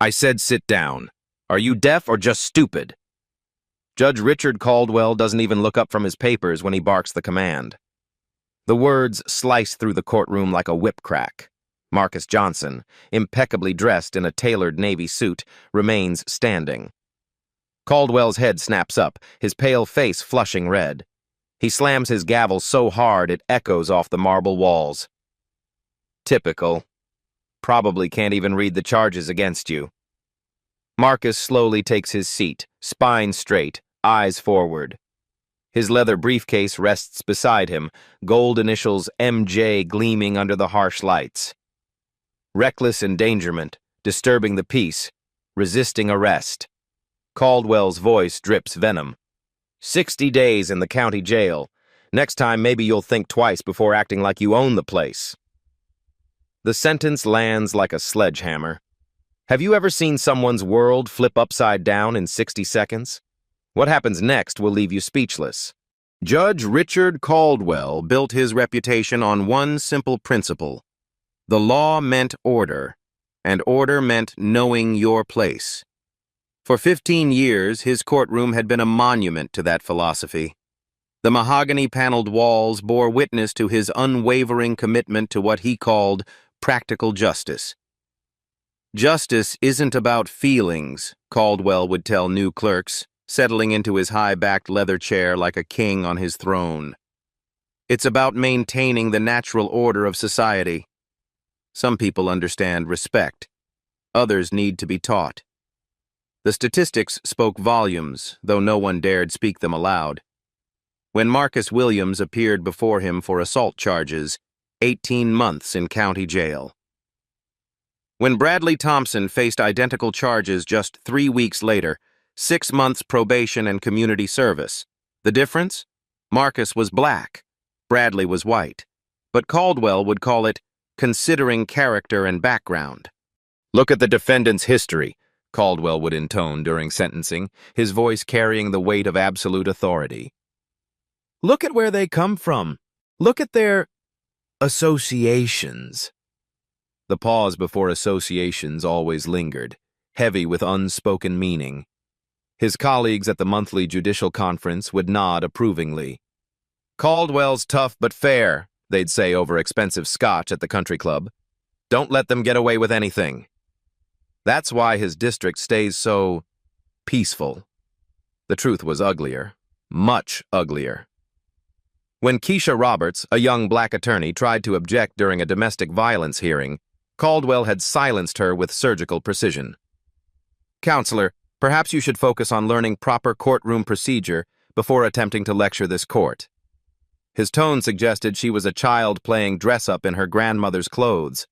I said sit down. Are you deaf or just stupid? Judge Richard Caldwell doesn't even look up from his papers when he barks the command. The words slice through the courtroom like a whip crack. Marcus Johnson, impeccably dressed in a tailored Navy suit, remains standing. Caldwell's head snaps up, his pale face flushing red. He slams his gavel so hard it echoes off the marble walls. Typical. Probably can't even read the charges against you. Marcus slowly takes his seat, spine straight, eyes forward. His leather briefcase rests beside him, gold initials MJ gleaming under the harsh lights. Reckless endangerment, disturbing the peace, resisting arrest. Caldwell's voice drips venom. 60 days in the county jail. Next time maybe you'll think twice before acting like you own the place. The sentence lands like a sledgehammer. Have you ever seen someone's world flip upside down in 60 seconds? What happens next will leave you speechless. Judge Richard Caldwell built his reputation on one simple principle. The law meant order, and order meant knowing your place. For 15 years, his courtroom had been a monument to that philosophy. The mahogany-paneled walls bore witness to his unwavering commitment to what he called practical justice. Justice isn't about feelings, Caldwell would tell new clerks, settling into his high-backed leather chair like a king on his throne. It's about maintaining the natural order of society. Some people understand respect. Others need to be taught. The statistics spoke volumes, though no one dared speak them aloud. When Marcus Williams appeared before him for assault charges, 18 months in county jail. When Bradley Thompson faced identical charges just 3 weeks later, 6 months probation and community service. The difference? Marcus was black, Bradley was white. But Caldwell would call it considering character and background. Look at the defendant's history, Caldwell would intone during sentencing, his voice carrying the weight of absolute authority. Look at where they come from. Look at their associations. The pause before associations always lingered, heavy with unspoken meaning. His colleagues at the monthly judicial conference would nod approvingly. Caldwell's tough but fair, they'd say over expensive scotch at the country club. Don't let them get away with anything. That's why his district stays so peaceful. The truth was uglier, much uglier. When Keisha Roberts, a young black attorney, tried to object during a domestic violence hearing, Caldwell had silenced her with surgical precision. Counselor, perhaps you should focus on learning proper courtroom procedure before attempting to lecture this court. His tone suggested she was a child playing dress-up in her grandmother's clothes.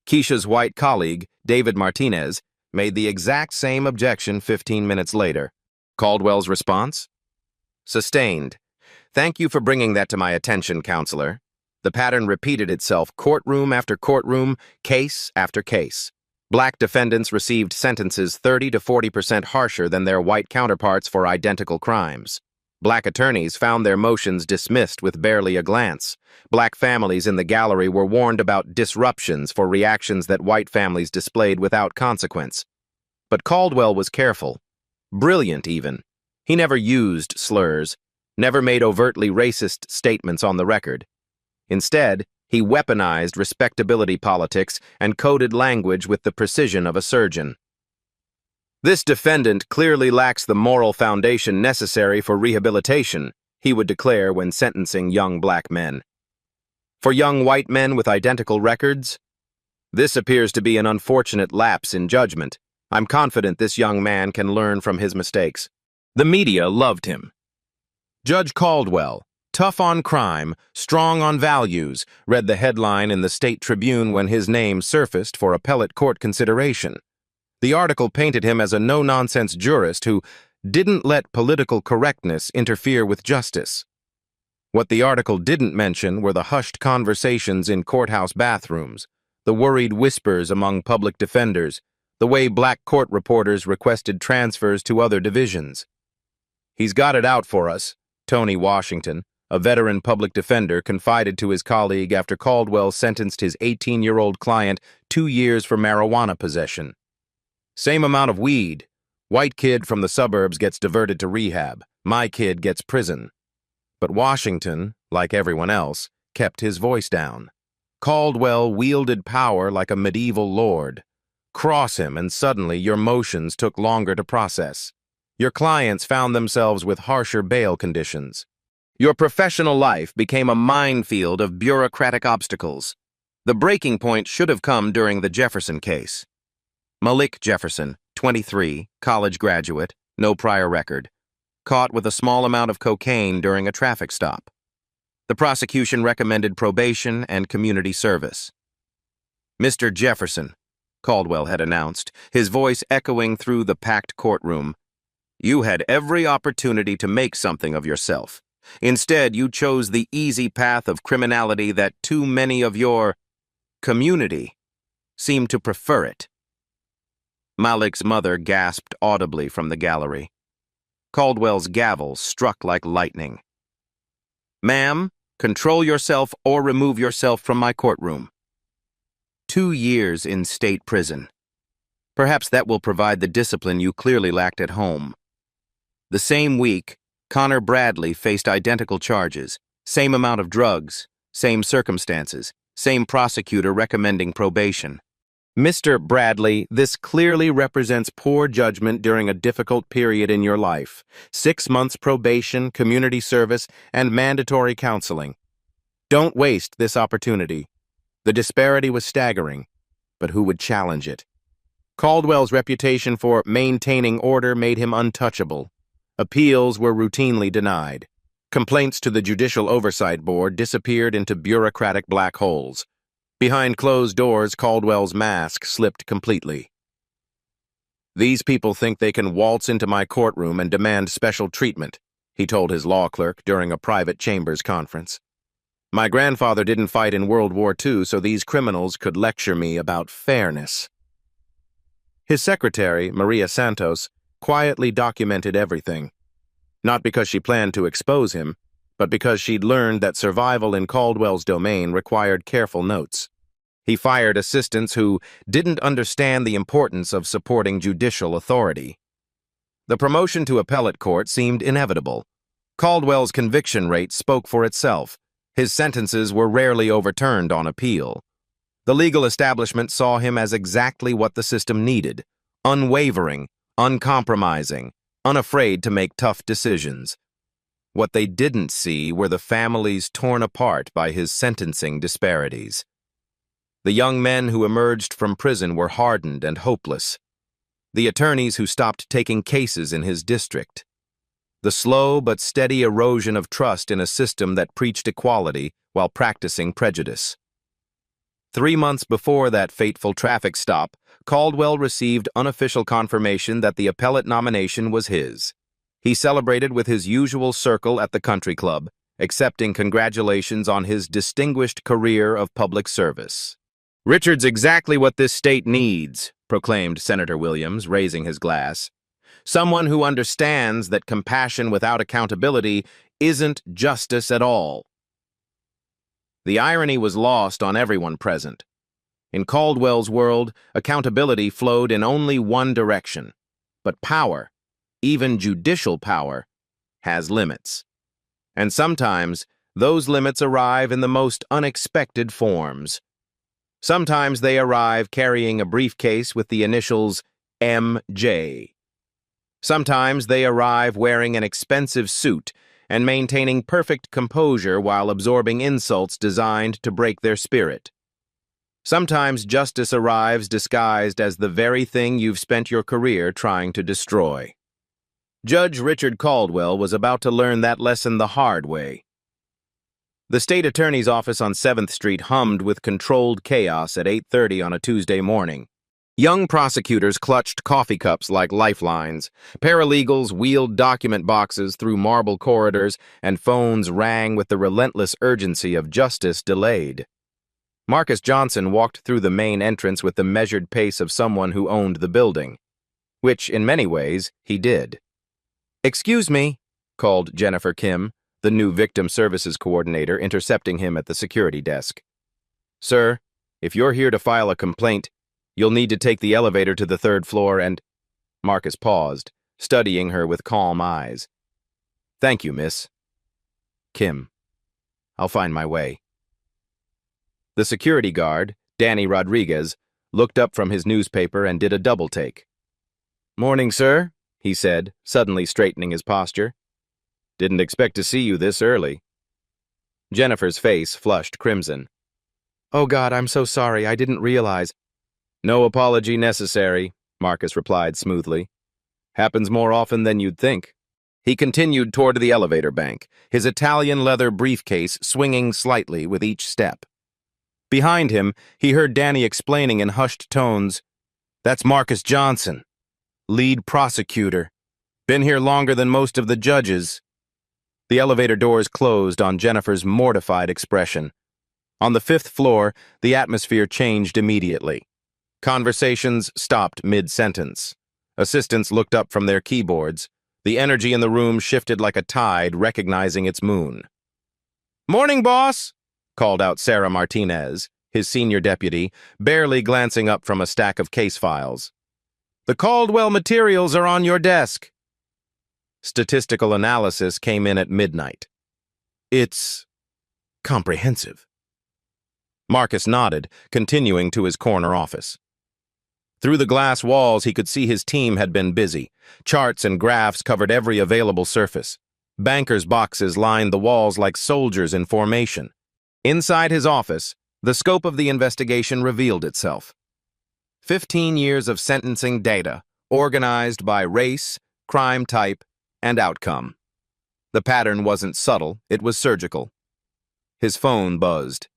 Keisha's white colleague, David Martinez, made the exact same objection 15 minutes later. Caldwell's response? Sustained. Thank you for bringing that to my attention, counselor. The pattern repeated itself courtroom after courtroom, case after case. Black defendants received sentences 30 to 40% harsher than their white counterparts for identical crimes. Black attorneys found their motions dismissed with barely a glance. Black families in the gallery were warned about disruptions for reactions that white families displayed without consequence. But Caldwell was careful. Brilliant, even. He never used slurs, never made overtly racist statements on the record. Instead, he weaponized respectability politics and coded language with the precision of a surgeon. This defendant clearly lacks the moral foundation necessary for rehabilitation, he would declare when sentencing young black men. For young white men with identical records, this appears to be an unfortunate lapse in judgment. I'm confident this young man can learn from his mistakes. The media loved him. Judge Caldwell, tough on crime, strong on values, read the headline in the State Tribune when his name surfaced for appellate court consideration. The article painted him as a no-nonsense jurist who didn't let political correctness interfere with justice. What the article didn't mention were the hushed conversations in courthouse bathrooms, the worried whispers among public defenders, the way black court reporters requested transfers to other divisions. He's got it out for us, Tony Washington, a veteran public defender, confided to his colleague after Caldwell sentenced his 18-year-old client 2 years for marijuana possession. Same amount of weed. White kid from the suburbs gets diverted to rehab. My kid gets prison. But Washington, like everyone else, kept his voice down. Caldwell wielded power like a medieval lord. Cross him and suddenly your motions took longer to process. Your clients found themselves with harsher bail conditions. Your professional life became a minefield of bureaucratic obstacles. The breaking point should have come during the Jefferson case. Malik Jefferson, 23, college graduate, no prior record, caught with a small amount of cocaine during a traffic stop. The prosecution recommended probation and community service. "Mr. Jefferson," Caldwell had announced, his voice echoing through the packed courtroom, "you had every opportunity to make something of yourself. Instead, you chose the easy path of criminality that too many of your community seem to prefer it." Malik's mother gasped audibly from the gallery. Caldwell's gavel struck like lightning. "Ma'am, control yourself or remove yourself from my courtroom." 2 years in state prison. Perhaps that will provide the discipline you clearly lacked at home. The same week, Connor Bradley faced identical charges, same amount of drugs, same circumstances, same prosecutor recommending probation. "Mr. Bradley, this clearly represents poor judgment during a difficult period in your life. 6 months probation, community service, and mandatory counseling. Don't waste this opportunity." The disparity was staggering, but who would challenge it? Caldwell's reputation for maintaining order made him untouchable. Appeals were routinely denied. Complaints to the Judicial Oversight Board disappeared into bureaucratic black holes. Behind closed doors, Caldwell's mask slipped completely. "These people think they can waltz into my courtroom and demand special treatment," he told his law clerk during a private chambers conference. "My grandfather didn't fight in World War II, so these criminals could lecture me about fairness." His secretary, Maria Santos, quietly documented everything. Not because she planned to expose him, but because she'd learned that survival in Caldwell's domain required careful notes. He fired assistants who didn't understand the importance of supporting judicial authority. The promotion to appellate court seemed inevitable. Caldwell's conviction rate spoke for itself. His sentences were rarely overturned on appeal. The legal establishment saw him as exactly what the system needed: unwavering, uncompromising, unafraid to make tough decisions. What they didn't see were the families torn apart by his sentencing disparities. The young men who emerged from prison were hardened and hopeless. The attorneys who stopped taking cases in his district. The slow but steady erosion of trust in a system that preached equality while practicing prejudice. 3 months before that fateful traffic stop, Caldwell received unofficial confirmation that the appellate nomination was his. He celebrated with his usual circle at the country club, accepting congratulations on his distinguished career of public service. "Richard's exactly what this state needs," proclaimed Senator Williams, raising his glass. "Someone who understands that compassion without accountability isn't justice at all." The irony was lost on everyone present. In Caldwell's world, accountability flowed in only one direction. But power, even judicial power, has limits. And sometimes, those limits arrive in the most unexpected forms. Sometimes they arrive carrying a briefcase with the initials MJ. Sometimes they arrive wearing an expensive suit and maintaining perfect composure while absorbing insults designed to break their spirit. Sometimes justice arrives disguised as the very thing you've spent your career trying to destroy. Judge Richard Caldwell was about to learn that lesson the hard way. The state attorney's office on 7th Street hummed with controlled chaos at 8:30 on a Tuesday morning. Young prosecutors clutched coffee cups like lifelines. Paralegals wheeled document boxes through marble corridors, and phones rang with the relentless urgency of justice delayed. Marcus Johnson walked through the main entrance with the measured pace of someone who owned the building, which, in many ways, he did. "Excuse me," called Jennifer Kim, the new victim services coordinator, intercepting him at the security desk. "Sir, if you're here to file a complaint, You'll need to take the elevator to the third floor and— Marcus paused, studying her with calm eyes. Thank you, miss. Kim. I'll find my way. The security guard, Danny Rodriguez, looked up from his newspaper and did a double take. Morning, sir, he said, suddenly straightening his posture. Didn't expect to see you this early. Jennifer's face flushed crimson. Oh God, I'm so sorry, I didn't realize. No apology necessary, Marcus replied smoothly. Happens more often than you'd think. He continued toward the elevator bank, his Italian leather briefcase swinging slightly with each step. Behind him, he heard Danny explaining in hushed tones, That's Marcus Johnson, lead prosecutor. Been here longer than most of the judges. The elevator doors closed on Jennifer's mortified expression. On the fifth floor, the atmosphere changed immediately. Conversations stopped mid-sentence. Assistants looked up from their keyboards. The energy in the room shifted like a tide recognizing its moon. Morning, boss, called out Sarah Martinez, his senior deputy, barely glancing up from a stack of case files. The Caldwell materials are on your desk. Statistical analysis came in at midnight. It's comprehensive. Marcus nodded, continuing to his corner office. Through the glass walls, he could see his team had been busy. Charts and graphs covered every available surface. Bankers' boxes lined the walls like soldiers in formation. Inside his office, the scope of the investigation revealed itself. 15 years of sentencing data, organized by race, crime type, and outcome. The pattern wasn't subtle, it was surgical. His phone buzzed.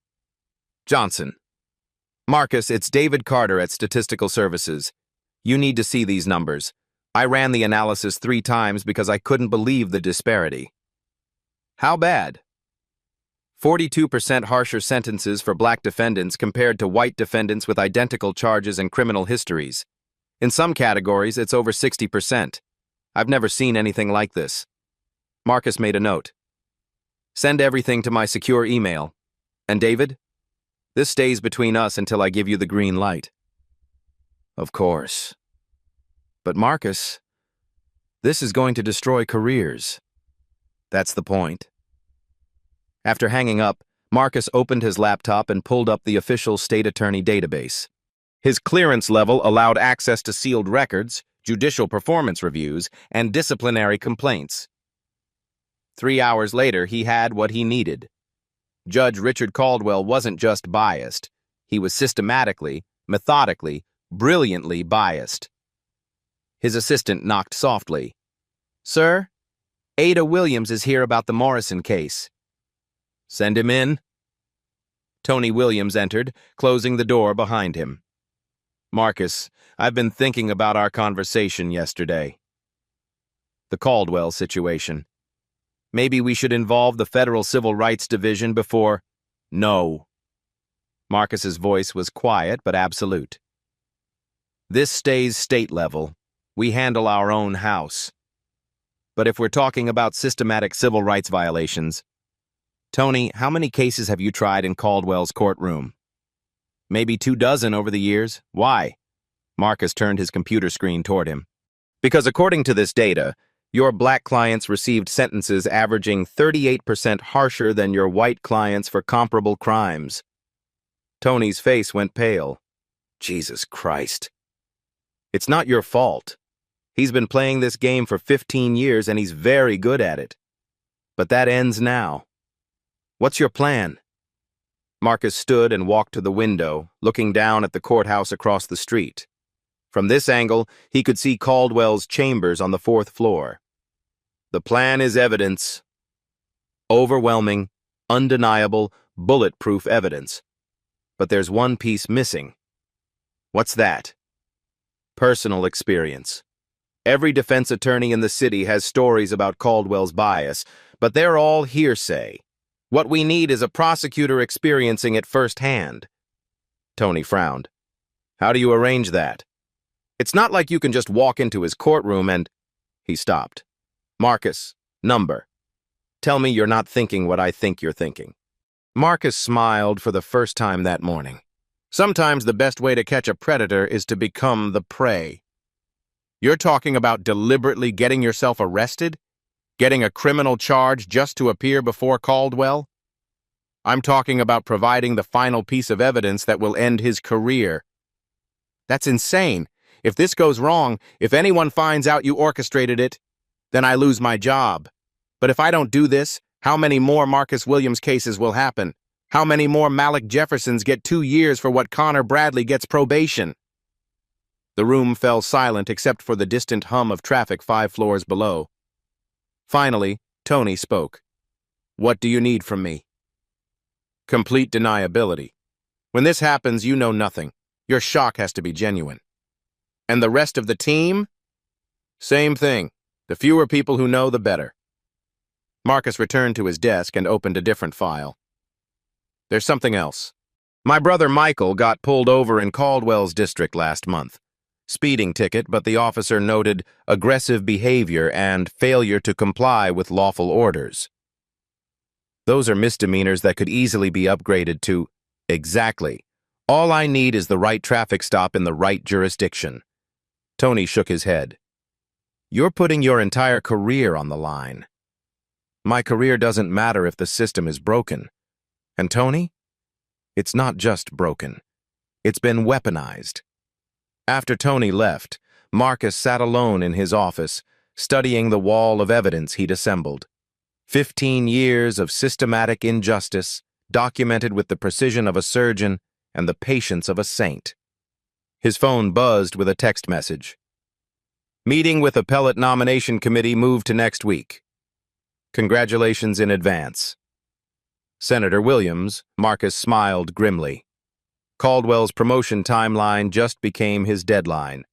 Johnson. Marcus, it's David Carter at Statistical Services. You need to see these numbers. I ran the analysis 3 times because I couldn't believe the disparity. How bad? 42% harsher sentences for black defendants compared to white defendants with identical charges and criminal histories. In some categories, it's over 60%. I've never seen anything like this. Marcus made a note. Send everything to my secure email. And David? This stays between us until I give you the green light. Of course. But Marcus, this is going to destroy careers. That's the point. After hanging up, Marcus opened his laptop and pulled up the official state attorney database. His clearance level allowed access to sealed records, judicial performance reviews, and disciplinary complaints. 3 hours later, he had what he needed. Judge Richard Caldwell wasn't just biased. He was systematically, methodically, brilliantly biased. His assistant knocked softly. Sir, Ada Williams is here about the Morrison case. Send him in. Tony Williams entered, closing the door behind him. Marcus, I've been thinking about our conversation yesterday. The Caldwell situation. Maybe we should involve the Federal Civil Rights Division before— No. Marcus's voice was quiet but absolute. This stays state level. We handle our own house. But if we're talking about systematic civil rights violations— Tony, how many cases have you tried in Caldwell's courtroom? Maybe 24 over the years. Why? Marcus turned his computer screen toward him. Because according to this data, your black clients received sentences averaging 38% harsher than your white clients for comparable crimes. Tony's face went pale. Jesus Christ. It's not your fault. He's been playing this game for 15 years and he's very good at it. But that ends now. What's your plan? Marcus stood and walked to the window, looking down at the courthouse across the street. From this angle, he could see Caldwell's chambers on the 4th floor. The plan is evidence. Overwhelming, undeniable, bulletproof evidence. But there's one piece missing. What's that? Personal experience. Every defense attorney in the city has stories about Caldwell's bias, but they're all hearsay. What we need is a prosecutor experiencing it firsthand. Tony frowned. How do you arrange that? It's not like you can just walk into his courtroom and— He stopped. Marcus, number. Tell me you're not thinking what I think you're thinking. Marcus smiled for the first time that morning. Sometimes the best way to catch a predator is to become the prey. You're talking about deliberately getting yourself arrested? Getting a criminal charge just to appear before Caldwell? I'm talking about providing the final piece of evidence that will end his career. That's insane. If this goes wrong, if anyone finds out you orchestrated it, then I lose my job. But if I don't do this, how many more Marcus Williams cases will happen? How many more Malik Jeffersons get 2 years for what Connor Bradley gets probation? The room fell silent except for the distant hum of traffic 5 floors below. Finally, Tony spoke. What do you need from me? Complete deniability. When this happens, you know nothing. Your shock has to be genuine. And the rest of the team? Same thing. The fewer people who know, the better. Marcus returned to his desk and opened a different file. There's something else. My brother Michael got pulled over in Caldwell's district last month. Speeding ticket, but the officer noted aggressive behavior and failure to comply with lawful orders. Those are misdemeanors that could easily be upgraded to exactly. All I need is the right traffic stop in the right jurisdiction. Tony shook his head. You're putting your entire career on the line. My career doesn't matter if the system is broken. And Tony? It's not just broken. It's been weaponized. After Tony left, Marcus sat alone in his office, studying the wall of evidence he'd assembled. 15 years of systematic injustice, documented with the precision of a surgeon and the patience of a saint. His phone buzzed with a text message. Meeting with Appellate Nomination Committee moved to next week. Congratulations in advance. Senator Williams, Marcus smiled grimly. Caldwell's promotion timeline just became his deadline.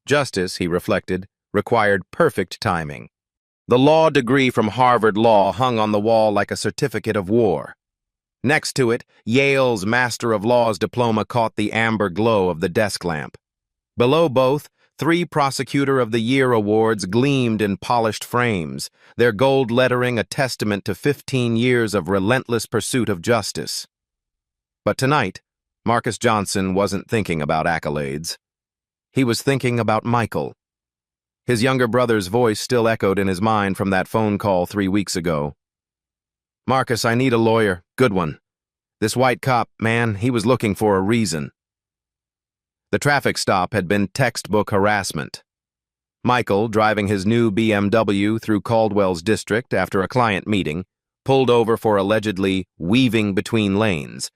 Justice, he reflected, required perfect timing. The law degree from Harvard Law hung on the wall like a certificate of war. Next to it, Yale's Master of Laws diploma caught the amber glow of the desk lamp. Below both, 3 Prosecutor of the Year awards gleamed in polished frames, their gold lettering a testament to 15 years of relentless pursuit of justice. But tonight, Marcus Johnson wasn't thinking about accolades. He was thinking about Michael. His younger brother's voice still echoed in his mind from that phone call 3 weeks ago. Marcus, I need a lawyer. Good one. This white cop, man, he was looking for a reason. The traffic stop had been textbook harassment. Michael, driving his new BMW through Caldwell's district after a client meeting, pulled over for allegedly weaving between lanes.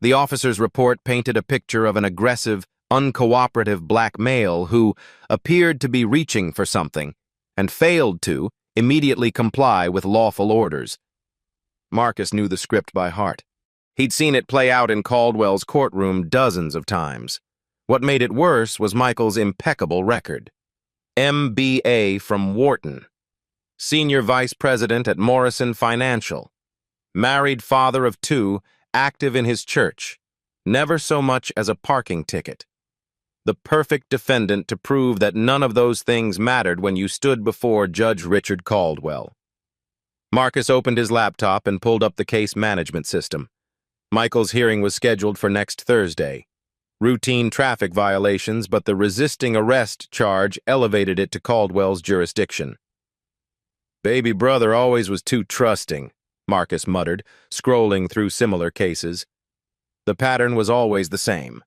The officer's report painted a picture of an aggressive, uncooperative black male who appeared to be reaching for something and failed to immediately comply with lawful orders. Marcus knew the script by heart. He'd seen it play out in Caldwell's courtroom dozens of times. What made it worse was Michael's impeccable record. MBA from Wharton. Senior Vice President at Morrison Financial. Married father of 2, active in his church. Never so much as a parking ticket. The perfect defendant to prove that none of those things mattered when you stood before Judge Richard Caldwell. Marcus opened his laptop and pulled up the case management system. Michael's hearing was scheduled for next Thursday. Routine traffic violations, but the resisting arrest charge elevated it to Caldwell's jurisdiction. Baby brother always was too trusting, Marcus muttered, scrolling through similar cases. The pattern was always the same.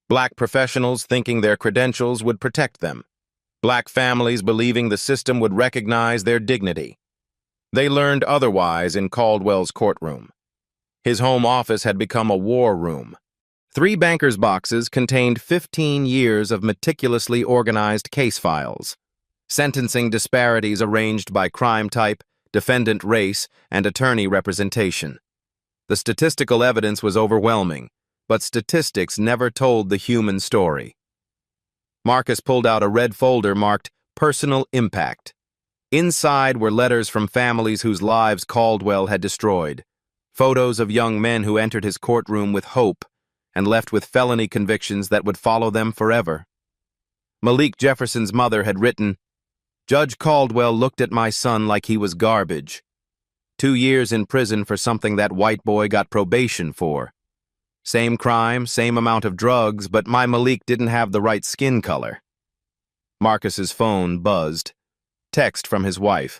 Black professionals thinking their credentials would protect them. Black families believing the system would recognize their dignity. They learned otherwise in Caldwell's courtroom. His home office had become a war room. 3 bankers' boxes contained 15 years of meticulously organized case files. Sentencing disparities arranged by crime type, defendant race, and attorney representation. The statistical evidence was overwhelming, but statistics never told the human story. Marcus pulled out a red folder marked Personal Impact. Inside were letters from families whose lives Caldwell had destroyed, photos of young men who entered his courtroom with hope and left with felony convictions that would follow them forever. Malik Jefferson's mother had written, Judge Caldwell looked at my son like he was garbage. 2 years in prison for something that white boy got probation for. Same crime, same amount of drugs, but my Malik didn't have the right skin color. Marcus's phone buzzed. Text from his wife.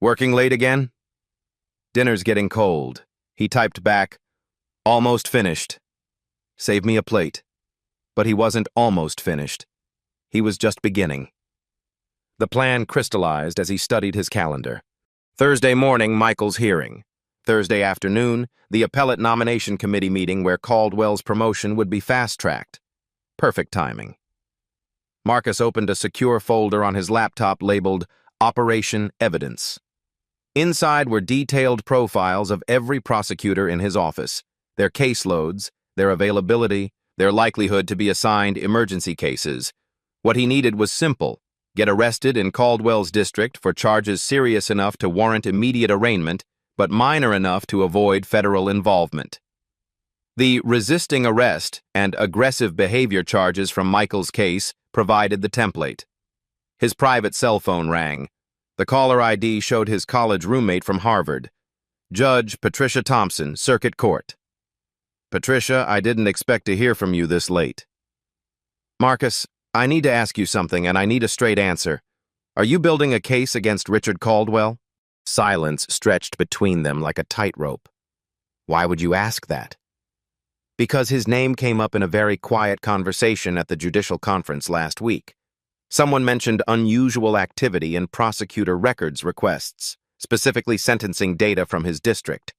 Working late again? Dinner's getting cold. He typed back, almost finished. Save me a plate. But he wasn't almost finished. He was just beginning. The plan crystallized as he studied his calendar. Thursday morning, Michael's hearing. Thursday afternoon, the appellate nomination committee meeting where Caldwell's promotion would be fast-tracked. Perfect timing. Marcus opened a secure folder on his laptop labeled Operation Evidence. Inside were detailed profiles of every prosecutor in his office, their caseloads, their availability, their likelihood to be assigned emergency cases. What he needed was simple: get arrested in Caldwell's district for charges serious enough to warrant immediate arraignment, but minor enough to avoid federal involvement. The resisting arrest and aggressive behavior charges from Michael's case provided the template. His private cell phone rang. The caller ID showed his college roommate from Harvard, Judge Patricia Thompson, Circuit Court. Patricia, I didn't expect to hear from you this late. Marcus, I need to ask you something, and I need a straight answer. Are you building a case against Richard Caldwell? Silence stretched between them like a tightrope. Why would you ask that? Because his name came up in a very quiet conversation at the judicial conference last week. Someone mentioned unusual activity in prosecutor records requests, specifically sentencing data from his district.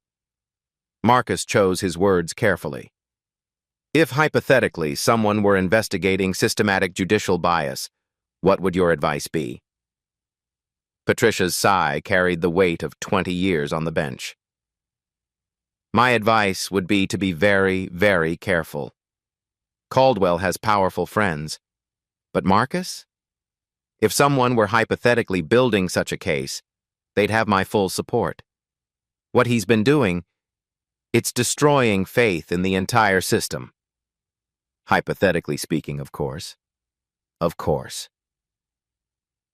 Marcus chose his words carefully. If hypothetically someone were investigating systematic judicial bias, what would your advice be? Patricia's sigh carried the weight of 20 years on the bench. My advice would be to be very, very careful. Caldwell has powerful friends. But Marcus? If someone were hypothetically building such a case, they'd have my full support. What he's been doing, it's destroying faith in the entire system. Hypothetically speaking, of course. Of course.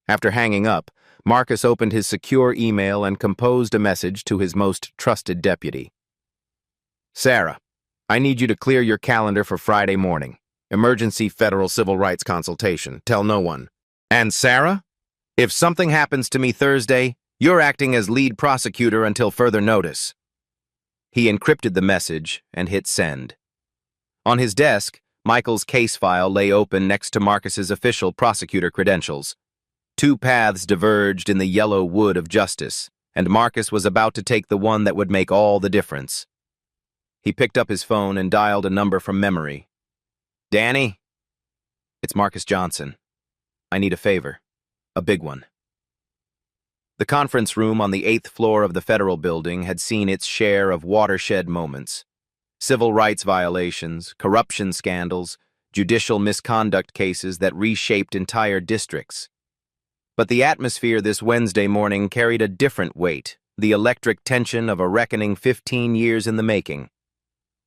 After hanging up, Marcus opened his secure email and composed a message to his most trusted deputy. Sarah, I need you to clear your calendar for Friday morning. Emergency federal civil rights consultation. Tell no one. And Sarah, if something happens to me Thursday, you're acting as lead prosecutor until further notice. He encrypted the message and hit send. On his desk, Michael's case file lay open next to Marcus's official prosecutor credentials. Two paths diverged in the yellow wood of justice, and Marcus was about to take the one that would make all the difference. He picked up his phone and dialed a number from memory. Danny? It's Marcus Johnson. I need a favor. A big one. The conference room on the 8th floor of the federal building had seen its share of watershed moments. Civil rights violations, corruption scandals, judicial misconduct cases that reshaped entire districts. But the atmosphere this Wednesday morning carried a different weight, the electric tension of a reckoning 15 years in the making.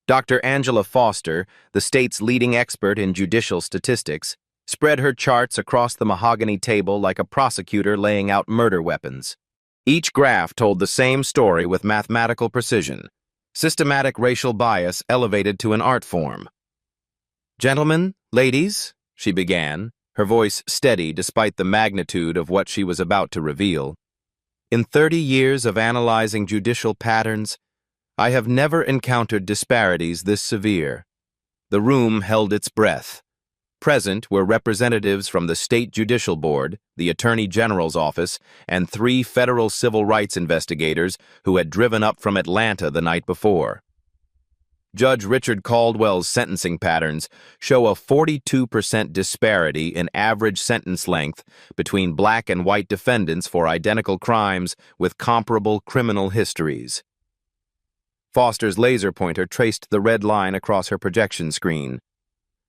Dr. Angela Foster, the state's leading expert in judicial statistics, spread her charts across the mahogany table like a prosecutor laying out murder weapons. Each graph told the same story with mathematical precision. Systematic racial bias elevated to an art form. Gentlemen, ladies, she began, her voice steady despite the magnitude of what she was about to reveal. In 30 years of analyzing judicial patterns, I have never encountered disparities this severe. The room held its breath. Present were representatives from the State Judicial Board, the Attorney General's office, and 3 federal civil rights investigators who had driven up from Atlanta the night before. Judge Richard Caldwell's sentencing patterns show a 42% disparity in average sentence length between black and white defendants for identical crimes with comparable criminal histories. Foster's laser pointer traced the red line across her projection screen.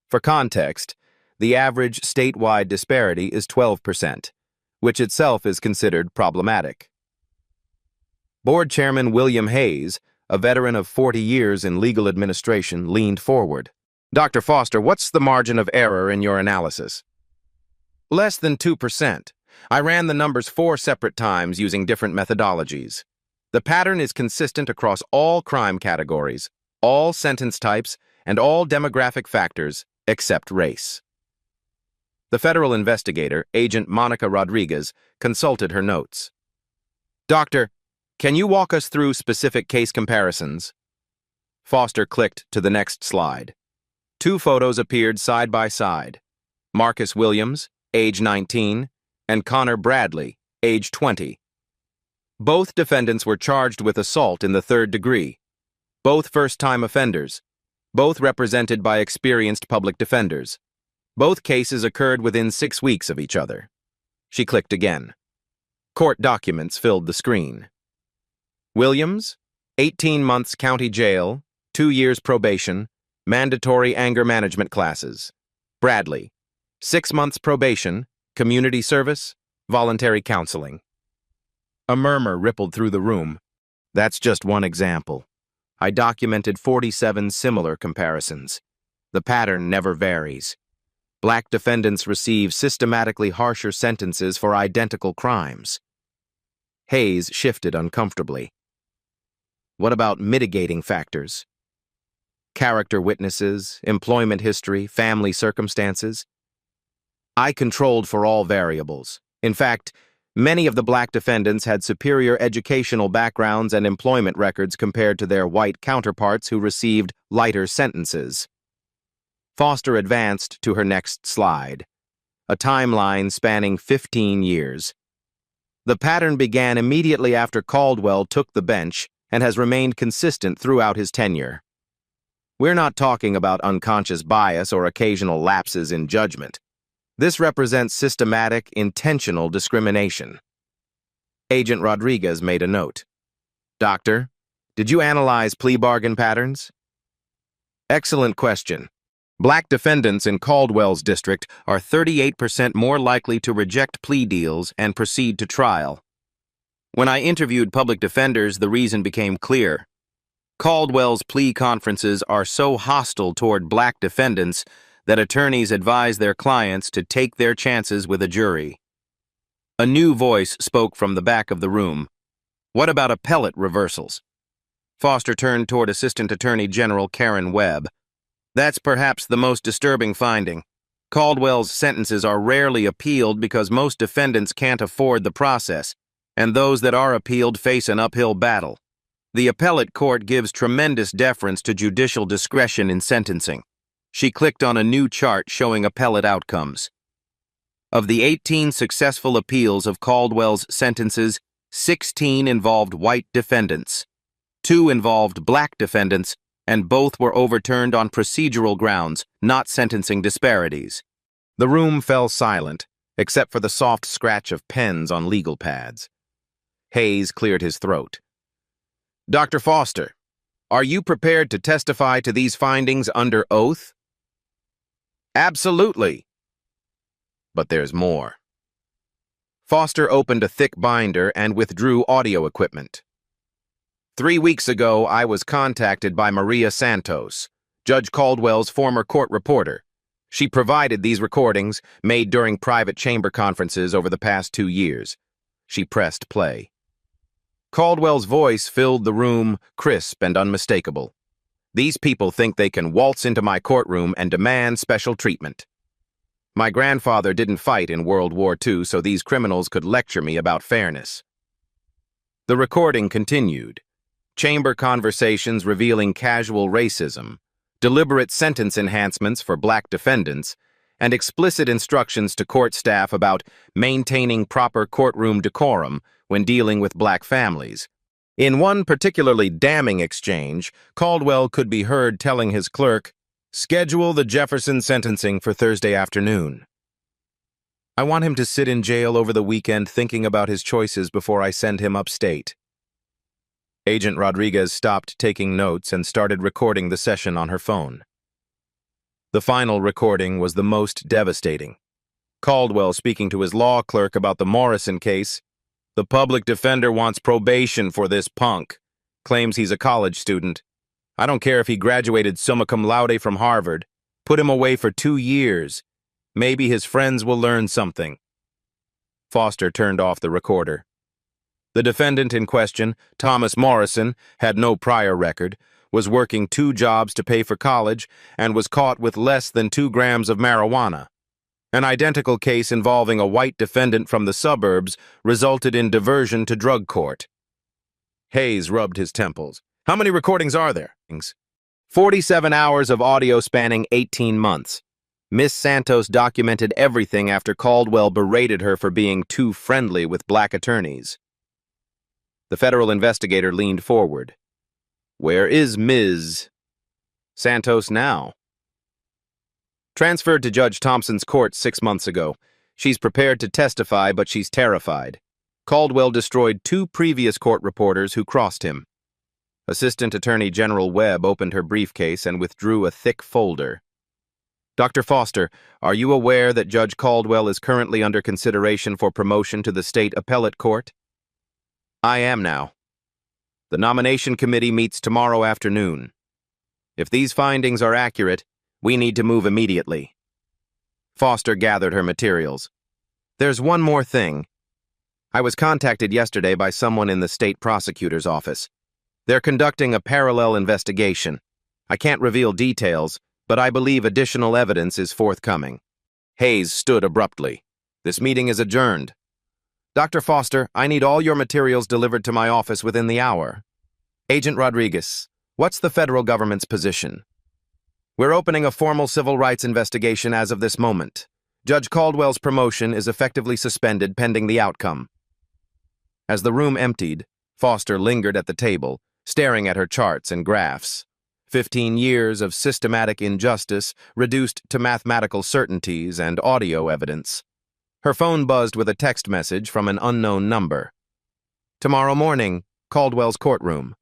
For context, the average statewide disparity is 12%, which itself is considered problematic. Board Chairman William Hayes, a veteran of 40 years in legal administration, leaned forward. Dr. Foster, what's the margin of error in your analysis? Less than 2%. I ran the numbers 4 separate times using different methodologies. The pattern is consistent across all crime categories. all sentence types, and all demographic factors except race. The federal investigator, Agent Monica Rodriguez, consulted her notes. "Doctor, can you walk us through specific case comparisons?" Foster clicked to the next slide. Two photos appeared side by side. Marcus Williams, age 19, and Connor Bradley, age 20. Both defendants were charged with assault in the third degree. Both first-time offenders. Both represented by experienced public defenders. Both cases occurred within 6 weeks of each other. She clicked again. Court documents filled the screen. Williams, 18 months county jail, 2 years probation, mandatory anger management classes. Bradley, 6 months probation, community service, voluntary counseling. A murmur rippled through the room. That's just one example. I documented 47 similar comparisons. The pattern never varies. Black defendants receive systematically harsher sentences for identical crimes. Hayes shifted uncomfortably. What about mitigating factors? Character witnesses, employment history, family circumstances? I controlled for all variables. In fact, many of the black defendants had superior educational backgrounds and employment records compared to their white counterparts who received lighter sentences. Foster advanced to her next slide, a timeline spanning 15 years. The pattern began immediately after Caldwell took the bench and has remained consistent throughout his tenure. We're not talking about unconscious bias or occasional lapses in judgment. This represents systematic, intentional discrimination. Agent Rodriguez made a note. Doctor, did you analyze plea bargain patterns? Excellent question. Black defendants in Caldwell's district are 38% more likely to reject plea deals and proceed to trial. When I interviewed public defenders, the reason became clear. Caldwell's plea conferences are so hostile toward black defendants that attorneys advise their clients to take their chances with a jury. A new voice spoke from the back of the room. What about appellate reversals? Foster turned toward Assistant Attorney General Karen Webb. That's perhaps the most disturbing finding. Caldwell's sentences are rarely appealed because most defendants can't afford the process, and those that are appealed face an uphill battle. The appellate court gives tremendous deference to judicial discretion in sentencing. She clicked on a new chart showing appellate outcomes. Of the 18 successful appeals of Caldwell's sentences, 16 involved white defendants. 2 involved black defendants, and both were overturned on procedural grounds, not sentencing disparities. The room fell silent, except for the soft scratch of pens on legal pads. Hayes cleared his throat. Dr. Foster, are you prepared to testify to these findings under oath? Absolutely. But there's more. Foster opened a thick binder and withdrew audio equipment. 3 weeks ago, I was contacted by Maria Santos, Judge Caldwell's former court reporter. She provided these recordings, made during private chamber conferences over the past 2 years. She pressed play. Caldwell's voice filled the room, crisp and unmistakable. These people think they can waltz into my courtroom and demand special treatment. My grandfather didn't fight in World War II, so these criminals could lecture me about fairness. The recording continued. Chamber conversations revealing casual racism, deliberate sentence enhancements for black defendants, and explicit instructions to court staff about maintaining proper courtroom decorum when dealing with black families. In one particularly damning exchange, Caldwell could be heard telling his clerk, "Schedule the Jefferson sentencing for Thursday afternoon. I want him to sit in jail over the weekend thinking about his choices before I send him upstate." Agent Rodriguez stopped taking notes and started recording the session on her phone. The final recording was the most devastating. Caldwell speaking to his law clerk about the Morrison case. The public defender wants probation for this punk. Claims he's a college student. I don't care if he graduated summa cum laude from Harvard. Put him away for 2 years. Maybe his friends will learn something. Foster turned off the recorder. The defendant in question, Thomas Morrison, had no prior record, was working 2 jobs to pay for college, and was caught with less than 2 grams of marijuana. An identical case involving a white defendant from the suburbs resulted in diversion to drug court. Hayes rubbed his temples. How many recordings are there? 47 hours of audio spanning 18 months. Miss Santos documented everything after Caldwell berated her for being too friendly with black attorneys. The federal investigator leaned forward. Where is Ms. Santos now? Transferred to Judge Thompson's court 6 months ago. She's prepared to testify, but she's terrified. Caldwell destroyed 2 previous court reporters who crossed him. Assistant Attorney General Webb opened her briefcase and withdrew a thick folder. Dr. Foster, are you aware that Judge Caldwell is currently under consideration for promotion to the state appellate court? I am now. The nomination committee meets tomorrow afternoon. If these findings are accurate, we need to move immediately. Foster gathered her materials. There's one more thing. I was contacted yesterday by someone in the state prosecutor's office. They're conducting a parallel investigation. I can't reveal details, but I believe additional evidence is forthcoming. Hayes stood abruptly. This meeting is adjourned. Dr. Foster, I need all your materials delivered to my office within the hour. Agent Rodriguez, what's the federal government's position? We're opening a formal civil rights investigation as of this moment. Judge Caldwell's promotion is effectively suspended pending the outcome. As the room emptied, Foster lingered at the table, staring at her charts and graphs. 15 years of systematic injustice reduced to mathematical certainties and audio evidence. Her phone buzzed with a text message from an unknown number. Tomorrow morning, Caldwell's courtroom.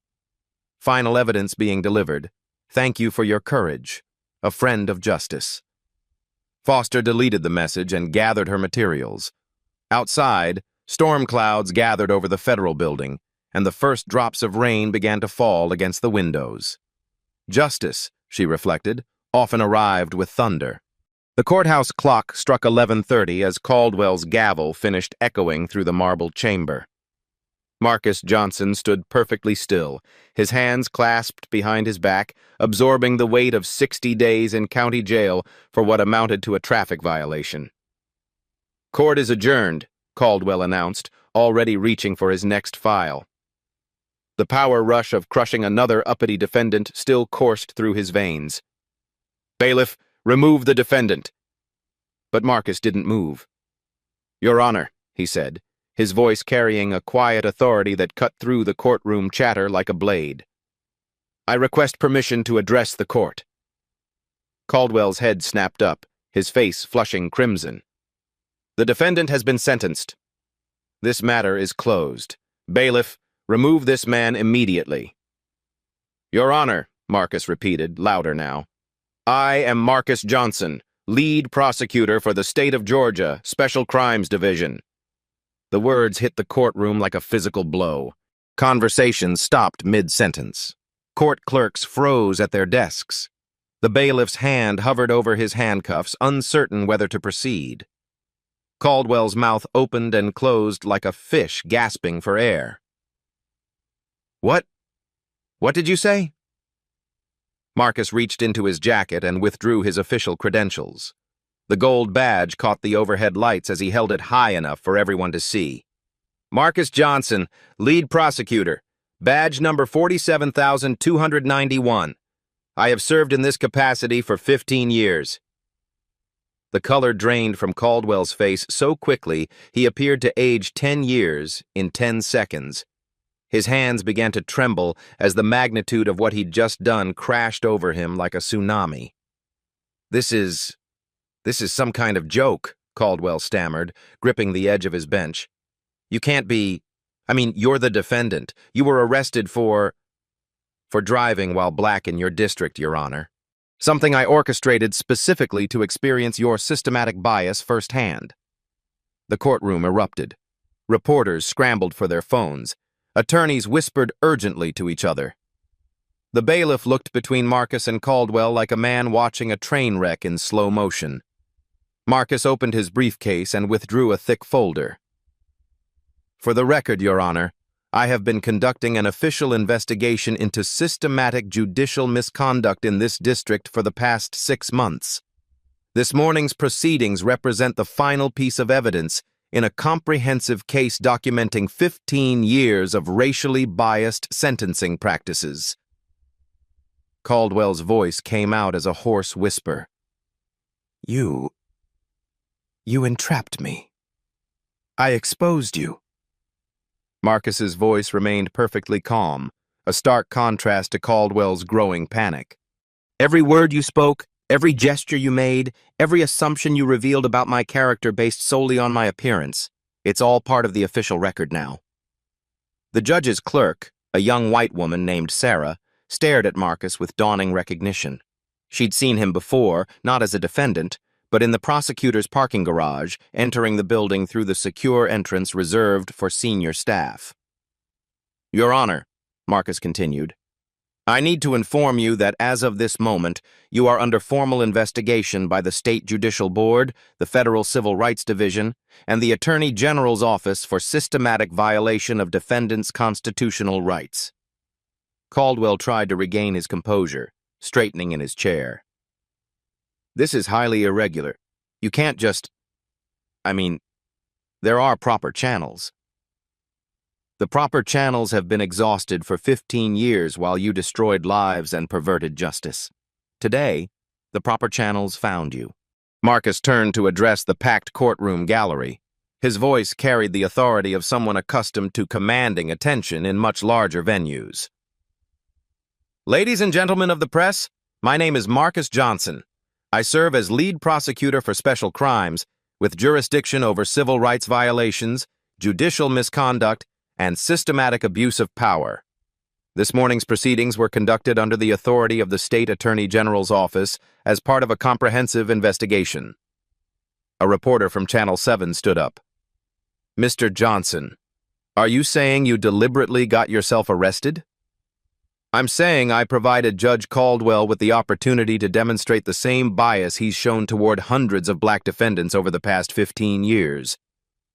Final evidence being delivered. Thank you for your courage. A friend of justice. Foster deleted the message and gathered her materials. Outside, storm clouds gathered over the federal building, and the first drops of rain began to fall against the windows. Justice, she reflected, often arrived with thunder. The courthouse clock struck 11:30 as Caldwell's gavel finished echoing through the marble chamber. Marcus Johnson stood perfectly still, his hands clasped behind his back, absorbing the weight of 60 days in county jail for what amounted to a traffic violation. Court is adjourned, Caldwell announced, already reaching for his next file. The power rush of crushing another uppity defendant still coursed through his veins. Bailiff, remove the defendant. But Marcus didn't move. Your Honor, he said, his voice carrying a quiet authority that cut through the courtroom chatter like a blade. I request permission to address the court. Caldwell's head snapped up, his face flushing crimson. The defendant has been sentenced. This matter is closed. Bailiff, remove this man immediately. Your Honor, Marcus repeated, louder now. I am Marcus Johnson, lead prosecutor for the state of Georgia, Special Crimes Division. The words hit the courtroom like a physical blow. Conversation stopped mid-sentence. Court clerks froze at their desks. The bailiff's hand hovered over his handcuffs, uncertain whether to proceed. Caldwell's mouth opened and closed like a fish gasping for air. What? What did you say? Marcus reached into his jacket and withdrew his official credentials. The gold badge caught the overhead lights as he held it high enough for everyone to see. Marcus Johnson, lead prosecutor, badge number 47,291. I have served in this capacity for 15 years. The color drained from Caldwell's face so quickly he appeared to age 10 years in 10 seconds. His hands began to tremble as the magnitude of what he'd just done crashed over him like a tsunami. This is some kind of joke, Caldwell stammered, gripping the edge of his bench. You can't be... you're the defendant. You were arrested for driving while black in your district, Your Honor. Something I orchestrated specifically to experience your systematic bias firsthand. The courtroom erupted. Reporters scrambled for their phones. Attorneys whispered urgently to each other. The bailiff looked between Marcus and Caldwell like a man watching a train wreck in slow motion. Marcus opened his briefcase and withdrew a thick folder. For the record, Your Honor, I have been conducting an official investigation into systematic judicial misconduct in this district for the past 6 months. This morning's proceedings represent the final piece of evidence in a comprehensive case documenting 15 years of racially biased sentencing practices. Caldwell's voice came out as a hoarse whisper. You entrapped me. I exposed you. Marcus's voice remained perfectly calm, a stark contrast to Caldwell's growing panic. Every word you spoke, every gesture you made, every assumption you revealed about my character based solely on my appearance, it's all part of the official record now. The judge's clerk, a young white woman named Sarah, stared at Marcus with dawning recognition. She'd seen him before, not as a defendant, but in the prosecutor's parking garage, entering the building through the secure entrance reserved for senior staff. Your Honor, Marcus continued, I need to inform you that as of this moment, you are under formal investigation by the State Judicial Board, the Federal Civil Rights Division, and the Attorney General's Office for systematic violation of defendants' constitutional rights. Caldwell tried to regain his composure, straightening in his chair. This is highly irregular. You can't just... there are proper channels. The proper channels have been exhausted for 15 years while you destroyed lives and perverted justice. Today, the proper channels found you. Marcus turned to address the packed courtroom gallery. His voice carried the authority of someone accustomed to commanding attention in much larger venues. Ladies and gentlemen of the press, my name is Marcus Johnson. I serve as lead prosecutor for special crimes, with jurisdiction over civil rights violations, judicial misconduct, and systematic abuse of power. This morning's proceedings were conducted under the authority of the State Attorney General's Office as part of a comprehensive investigation. A reporter from Channel 7 stood up. Mr. Johnson, are you saying you deliberately got yourself arrested? I'm saying I provided Judge Caldwell with the opportunity to demonstrate the same bias he's shown toward hundreds of black defendants over the past 15 years.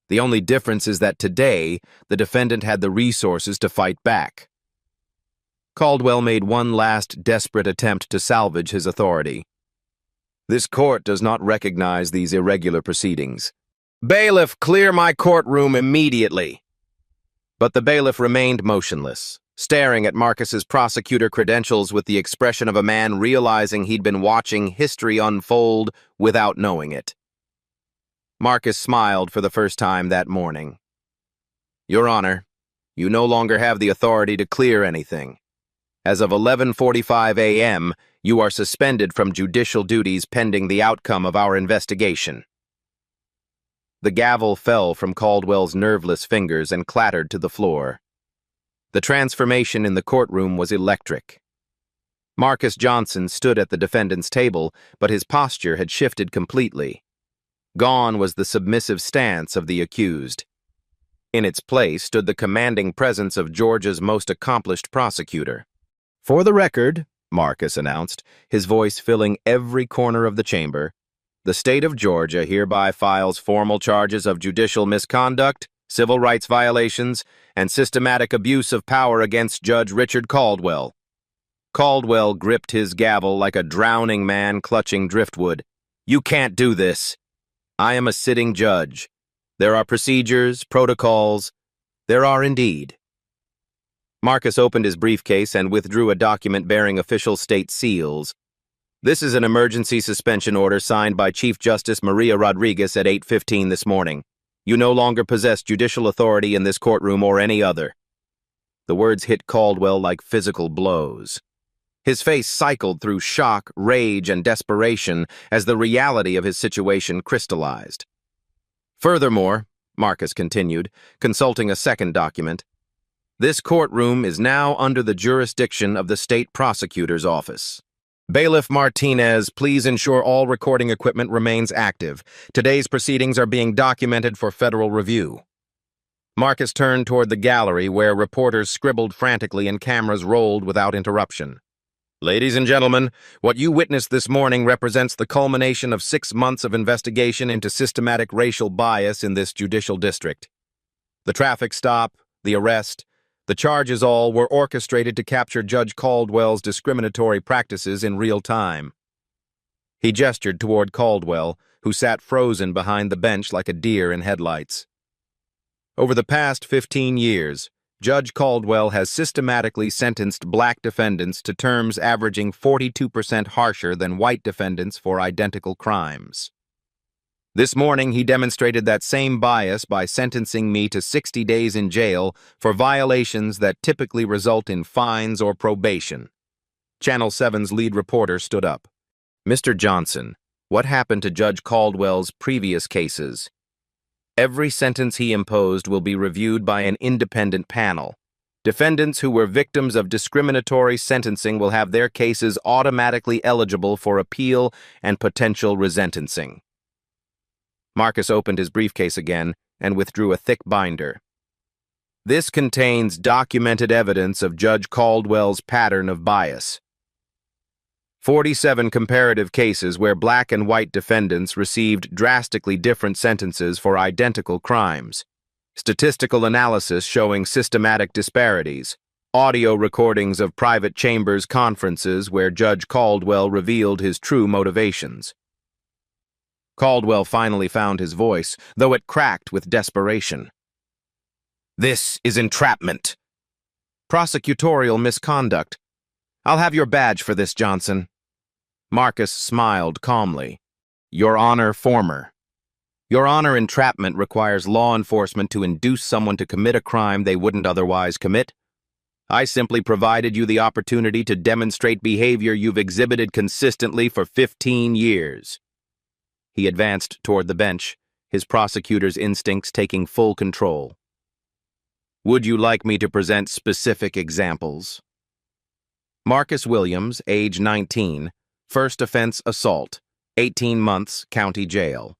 The only difference is that today, the defendant had the resources to fight back. Caldwell made one last desperate attempt to salvage his authority. This court does not recognize these irregular proceedings. Bailiff, clear my courtroom immediately! But the bailiff remained motionless, staring at Marcus's prosecutor credentials with the expression of a man realizing he'd been watching history unfold without knowing it. Marcus smiled for the first time that morning. Your Honor, you no longer have the authority to clear anything. As of 11:45 a.m., you are suspended from judicial duties pending the outcome of our investigation. The gavel fell from Caldwell's nerveless fingers and clattered to the floor. The transformation in the courtroom was electric. Marcus Johnson stood at the defendant's table, but his posture had shifted completely. Gone was the submissive stance of the accused. In its place stood the commanding presence of Georgia's most accomplished prosecutor. For the record, Marcus announced, his voice filling every corner of the chamber, the state of Georgia hereby files formal charges of judicial misconduct, civil rights violations, and systematic abuse of power against Judge Richard Caldwell. Caldwell gripped his gavel like a drowning man clutching driftwood. You can't do this. I am a sitting judge. There are procedures, protocols. There are indeed. Marcus opened his briefcase and withdrew a document bearing official state seals. This is an emergency suspension order signed by Chief Justice Maria Rodriguez at 8:15 this morning. You no longer possess judicial authority in this courtroom or any other. The words hit Caldwell like physical blows. His face cycled through shock, rage, and desperation as the reality of his situation crystallized. Furthermore, Marcus continued, consulting a second document, this courtroom is now under the jurisdiction of the state prosecutor's office. Bailiff Martinez, please ensure all recording equipment remains active. Today's proceedings are being documented for federal review. Marcus turned toward the gallery where reporters scribbled frantically and cameras rolled without interruption. Ladies and gentlemen, what you witnessed this morning represents the culmination of 6 months of investigation into systematic racial bias in this judicial district. The traffic stop, the arrest, The charges all were orchestrated to capture Judge Caldwell's discriminatory practices in real time. He gestured toward Caldwell, who sat frozen behind the bench like a deer in headlights. Over the past 15 years, Judge Caldwell has systematically sentenced black defendants to terms averaging 42% harsher than white defendants for identical crimes. This morning, he demonstrated that same bias by sentencing me to 60 days in jail for violations that typically result in fines or probation. Channel 7's lead reporter stood up. Mr. Johnson, what happened to Judge Caldwell's previous cases? Every sentence he imposed will be reviewed by an independent panel. Defendants who were victims of discriminatory sentencing will have their cases automatically eligible for appeal and potential resentencing. Marcus opened his briefcase again and withdrew a thick binder. This contains documented evidence of Judge Caldwell's pattern of bias. 47 comparative cases where black and white defendants received drastically different sentences for identical crimes. Statistical analysis showing systematic disparities. Audio recordings of private chambers conferences where Judge Caldwell revealed his true motivations. Caldwell finally found his voice, though it cracked with desperation. This is entrapment. Prosecutorial misconduct. I'll have your badge for this, Johnson. Marcus smiled calmly. Your Honor, former. Your Honor, entrapment requires law enforcement to induce someone to commit a crime they wouldn't otherwise commit. I simply provided you the opportunity to demonstrate behavior you've exhibited consistently for 15 years. He advanced toward the bench, his prosecutor's instincts taking full control. Would you like me to present specific examples? Marcus Williams, age 19, first offense assault, 18 months county jail.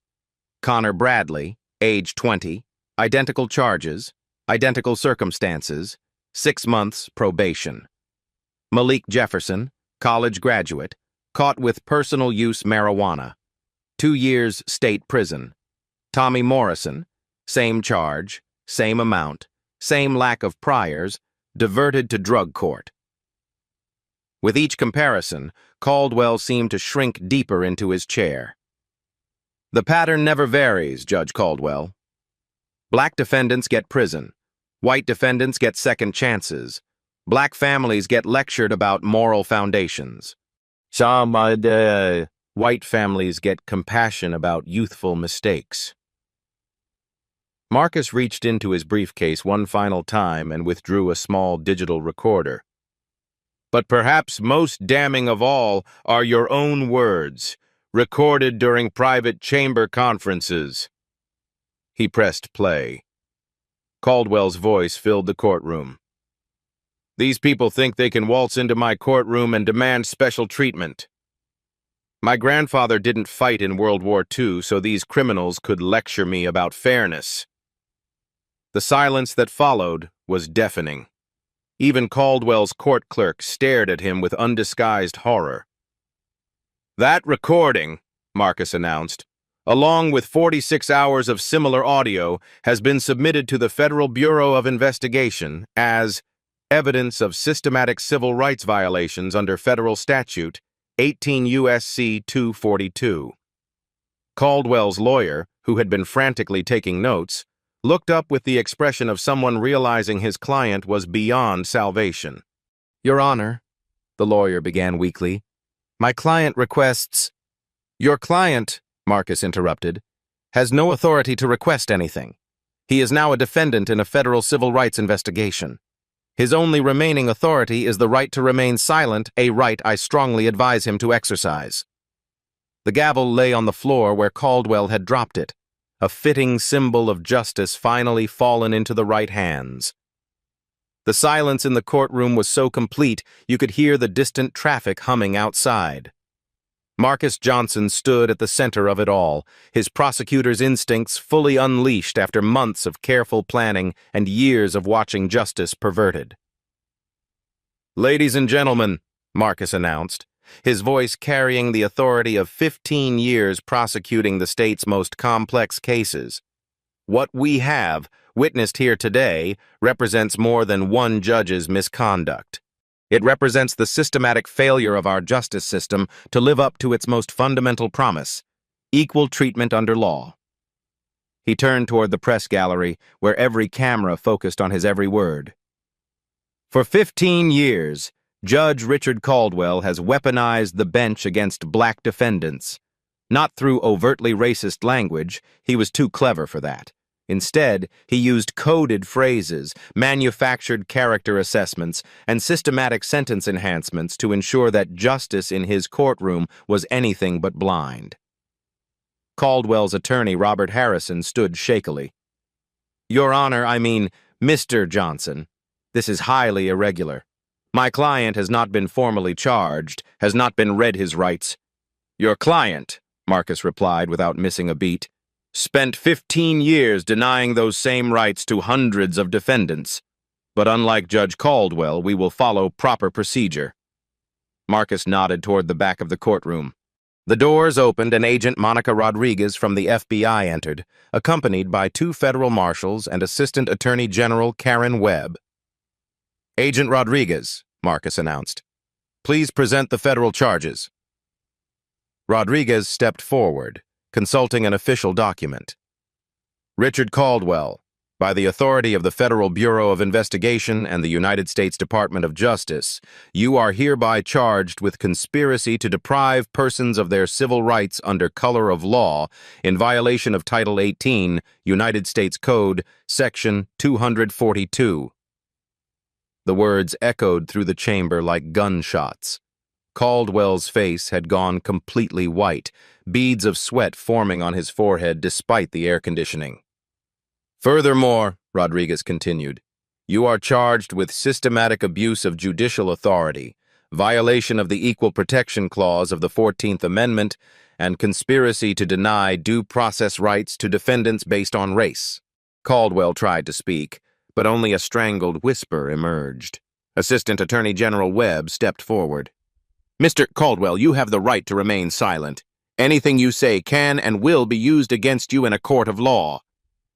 Connor Bradley, age 20, identical charges, identical circumstances, 6 months probation. Malik Jefferson, college graduate, caught with personal use marijuana. 2 years state prison. Tommy Morrison, same charge, same amount, same lack of priors, diverted to drug court. With each comparison, Caldwell seemed to shrink deeper into his chair. The pattern never varies, Judge Caldwell. Black defendants get prison. White defendants get second chances. Black families get lectured about moral foundations. White families get compassion about youthful mistakes. Marcus reached into his briefcase one final time and withdrew a small digital recorder. But perhaps most damning of all are your own words, recorded during private chamber conferences. He pressed play. Caldwell's voice filled the courtroom. These people think they can waltz into my courtroom and demand special treatment. My grandfather didn't fight in World War II, so these criminals could lecture me about fairness. The silence that followed was deafening. Even Caldwell's court clerk stared at him with undisguised horror. That recording, Marcus announced, along with 46 hours of similar audio, has been submitted to the Federal Bureau of Investigation as evidence of systematic civil rights violations under federal statute 18 U.S.C. 242. Caldwell's lawyer, who had been frantically taking notes, looked up with the expression of someone realizing his client was beyond salvation. Your Honor, the lawyer began weakly, my client requests— Your client, Marcus interrupted, has no authority to request anything. He is now a defendant in a federal civil rights investigation. His only remaining authority is the right to remain silent, a right I strongly advise him to exercise. The gavel lay on the floor where Caldwell had dropped it, a fitting symbol of justice finally fallen into the right hands. The silence in the courtroom was so complete you could hear the distant traffic humming outside. Marcus Johnson stood at the center of it all, his prosecutor's instincts fully unleashed after months of careful planning and years of watching justice perverted. Ladies and gentlemen, Marcus announced, his voice carrying the authority of 15 years prosecuting the state's most complex cases. What we have witnessed here today represents more than one judge's misconduct. It represents the systematic failure of our justice system to live up to its most fundamental promise: equal treatment under law. He turned toward the press gallery, where every camera focused on his every word. For 15 years, Judge Richard Caldwell has weaponized the bench against black defendants. Not through overtly racist language, he was too clever for that. Instead, he used coded phrases, manufactured character assessments, and systematic sentence enhancements to ensure that justice in his courtroom was anything but blind. Caldwell's attorney, Robert Harrison, stood shakily. "Your Honor, I mean, Mr. Johnson, this is highly irregular. My client has not been formally charged, has not been read his rights." "Your client," Marcus replied without missing a beat, "spent 15 years denying those same rights to hundreds of defendants. But unlike Judge Caldwell, we will follow proper procedure." Marcus nodded toward the back of the courtroom. The doors opened and Agent Monica Rodriguez from the FBI entered, accompanied by 2 federal marshals and Assistant Attorney General Karen Webb. "Agent Rodriguez," Marcus announced, "please present the federal charges." Rodriguez stepped forward, consulting an official document. "Richard Caldwell, by the authority of the Federal Bureau of Investigation and the United States Department of Justice, you are hereby charged with conspiracy to deprive persons of their civil rights under color of law in violation of Title 18, United States Code, Section 242. The words echoed through the chamber like gunshots. Caldwell's face had gone completely white, beads of sweat forming on his forehead despite the air conditioning. "Furthermore," Rodriguez continued, "you are charged with systematic abuse of judicial authority, violation of the Equal Protection Clause of the 14th Amendment, and conspiracy to deny due process rights to defendants based on race." Caldwell tried to speak, but only a strangled whisper emerged. Assistant Attorney General Webb stepped forward. "Mr. Caldwell, you have the right to remain silent. Anything you say can and will be used against you in a court of law.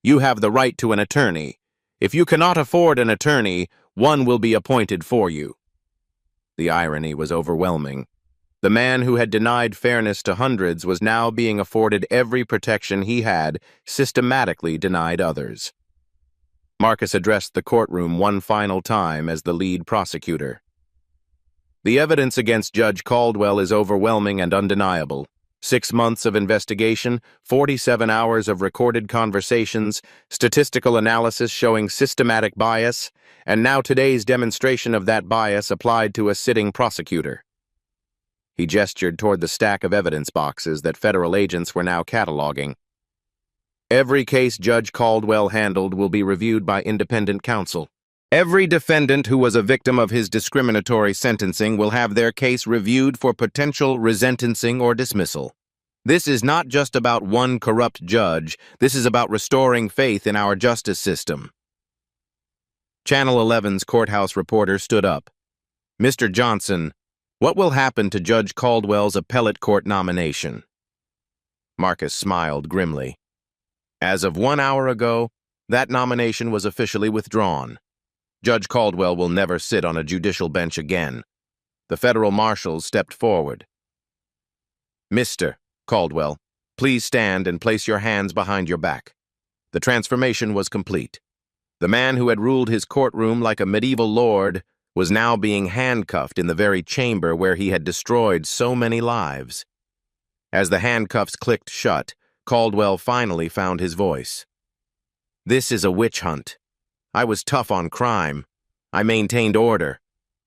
You have the right to an attorney. If you cannot afford an attorney, one will be appointed for you." The irony was overwhelming. The man who had denied fairness to hundreds was now being afforded every protection he had systematically denied others. Marcus addressed the courtroom one final time as the lead prosecutor. "The evidence against Judge Caldwell is overwhelming and undeniable. 6 months of investigation, 47 hours of recorded conversations, statistical analysis showing systematic bias, and now today's demonstration of that bias applied to a sitting prosecutor." He gestured toward the stack of evidence boxes that federal agents were now cataloging. "Every case Judge Caldwell handled will be reviewed by independent counsel. Every defendant who was a victim of his discriminatory sentencing will have their case reviewed for potential resentencing or dismissal. This is not just about one corrupt judge. This is about restoring faith in our justice system." Channel 11's courthouse reporter stood up. "Mr. Johnson, what will happen to Judge Caldwell's appellate court nomination?" Marcus smiled grimly. "As of 1 hour ago, that nomination was officially withdrawn. Judge Caldwell will never sit on a judicial bench again." The federal marshals stepped forward. "Mr. Caldwell, please stand and place your hands behind your back." The transformation was complete. The man who had ruled his courtroom like a medieval lord was now being handcuffed in the very chamber where he had destroyed so many lives. As the handcuffs clicked shut, Caldwell finally found his voice. "This is a witch hunt. I was tough on crime. I maintained order.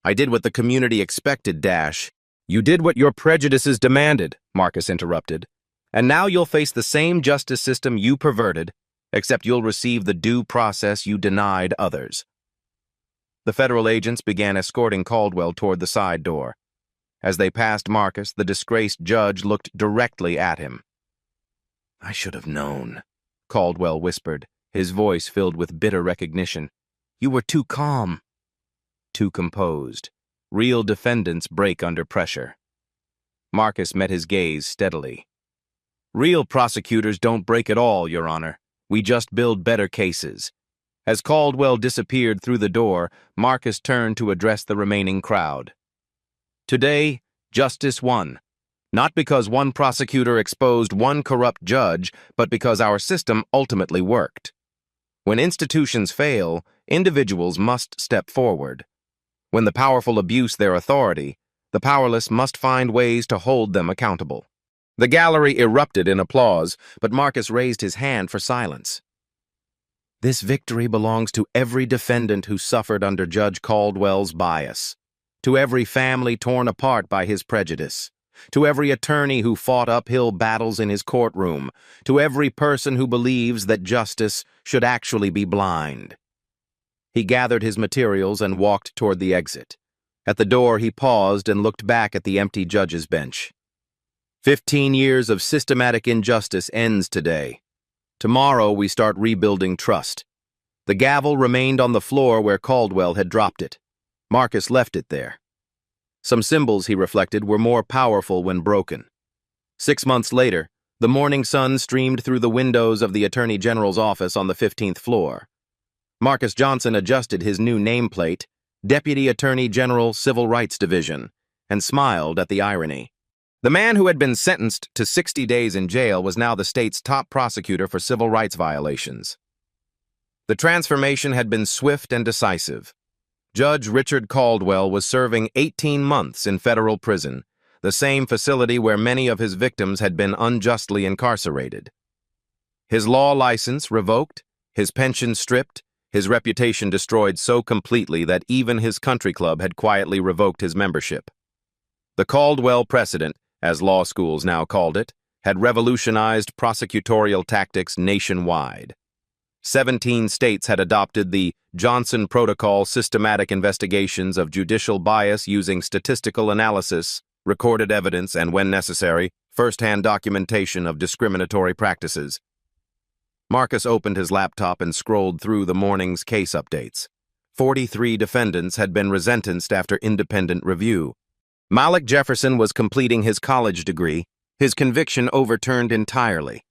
I did what the community expected, Dash." "You did what your prejudices demanded," Marcus interrupted. "And now you'll face the same justice system you perverted, except you'll receive the due process you denied others." The federal agents began escorting Caldwell toward the side door. As they passed Marcus, the disgraced judge looked directly at him. "I should have known," Caldwell whispered, his voice filled with bitter recognition. "You were too calm." Too composed. Real defendants break under pressure. Marcus met his gaze steadily. "Real prosecutors don't break at all, Your Honor. We just build better cases. As Caldwell disappeared through the door, Marcus turned to address the remaining crowd. Today, justice won. Not because one prosecutor exposed one corrupt judge, but because our system ultimately worked. When institutions fail, individuals must step forward. When the powerful abuse their authority, the powerless must find ways to hold them accountable. The gallery erupted in applause, but Marcus raised his hand for silence. This victory belongs to every defendant who suffered under Judge Caldwell's bias, to every family torn apart by his prejudice, to every attorney who fought uphill battles in his courtroom, to every person who believes that justice should actually be blind. He gathered his materials and walked toward the exit. At the door, he paused and looked back at the empty judge's bench. 15 years of systematic injustice ends today. Tomorrow, we start rebuilding trust. The gavel remained on the floor where Caldwell had dropped it. Marcus left it there. Some symbols, he reflected, were more powerful when broken. 6 months later, the morning sun streamed through the windows of the Attorney General's office on the 15th floor. Marcus Johnson adjusted his new nameplate, Deputy Attorney General, Civil Rights Division, and smiled at the irony. The man who had been sentenced to 60 days in jail was now the state's top prosecutor for civil rights violations. The transformation had been swift and decisive. Judge Richard Caldwell was serving 18 months in federal prison, the same facility where many of his victims had been unjustly incarcerated. His law license revoked, his pension stripped, his reputation destroyed so completely that even his country club had quietly revoked his membership. The Caldwell precedent, as law schools now called it, had revolutionized prosecutorial tactics nationwide. 17 states had adopted the Johnson Protocol systematic investigations of judicial bias using statistical analysis, recorded evidence, and, when necessary, first-hand documentation of discriminatory practices. Marcus opened his laptop and scrolled through the morning's case updates. 43 defendants had been resentenced after independent review. Malik Jefferson was completing his college degree, his conviction overturned entirely.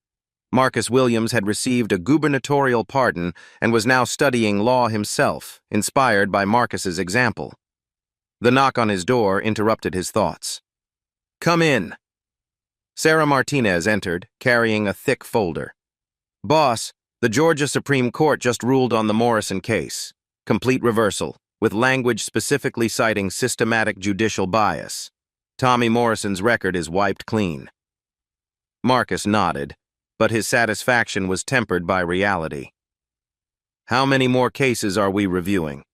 Marcus Williams had received a gubernatorial pardon and was now studying law himself, inspired by Marcus's example. The knock on his door interrupted his thoughts. "Come in." Sarah Martinez entered, carrying a thick folder. "Boss, the Georgia Supreme Court just ruled on the Morrison case. Complete reversal, with language specifically citing systematic judicial bias. Tommy Morrison's record is wiped clean." Marcus nodded, but his satisfaction was tempered by reality. "How many more cases are we reviewing?"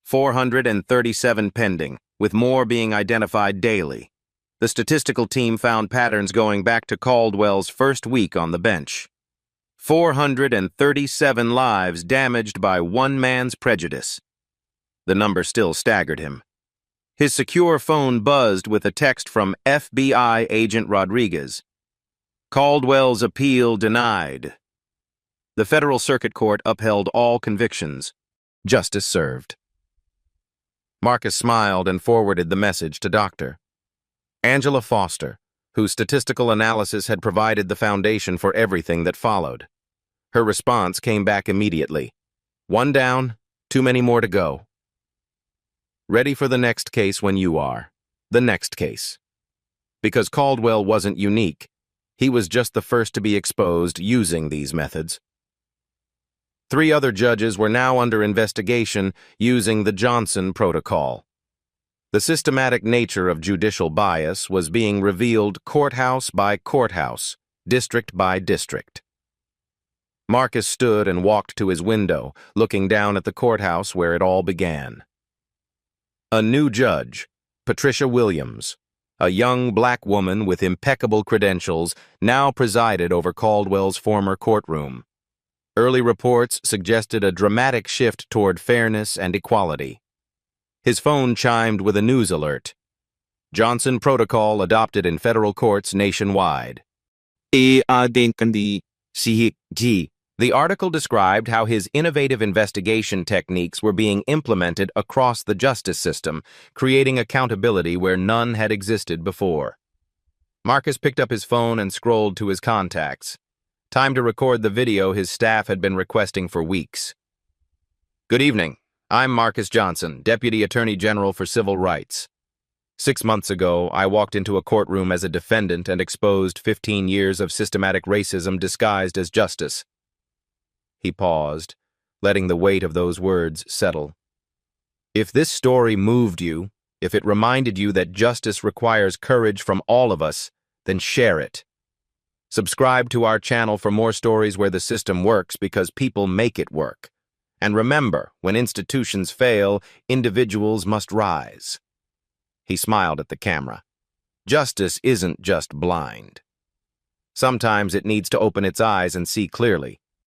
437 pending, with more being identified daily. The statistical team found patterns going back to Caldwell's first week on the bench. 437 lives damaged by one man's prejudice. The number still staggered him. His secure phone buzzed with a text from FBI Agent Rodriguez. Caldwell's appeal denied. The Federal Circuit Court upheld all convictions. Justice served. Marcus smiled and forwarded the message to Dr. Angela Foster, whose statistical analysis had provided the foundation for everything that followed. Her response came back immediately. "One down, too many more to go." Ready for the next case when you are. The next case. Because Caldwell wasn't unique, he was just the first to be exposed using these methods. 3 other judges were now under investigation using the Johnson Protocol. The systematic nature of judicial bias was being revealed courthouse by courthouse, district by district. Marcus stood and walked to his window, looking down at the courthouse where it all began. A new judge, Patricia Williams, a young black woman with impeccable credentials, now presided over Caldwell's former courtroom. Early reports suggested a dramatic shift toward fairness and equality. His phone chimed with a news alert. Johnson Protocol adopted in federal courts nationwide. The article described how his innovative investigation techniques were being implemented across the justice system, creating accountability where none had existed before. Marcus picked up his phone and scrolled to his contacts. Time to record the video his staff had been requesting for weeks. Good evening. I'm Marcus Johnson, Deputy Attorney General for Civil Rights. 6 months ago, I walked into a courtroom as a defendant and exposed 15 years of systematic racism disguised as justice. He paused, letting the weight of those words settle. If this story moved you, if it reminded you that justice requires courage from all of us, then share it. Subscribe to our channel for more stories where the system works because people make it work. And remember, when institutions fail, individuals must rise. He smiled at the camera. Justice isn't just blind. Sometimes it needs to open its eyes and see clearly.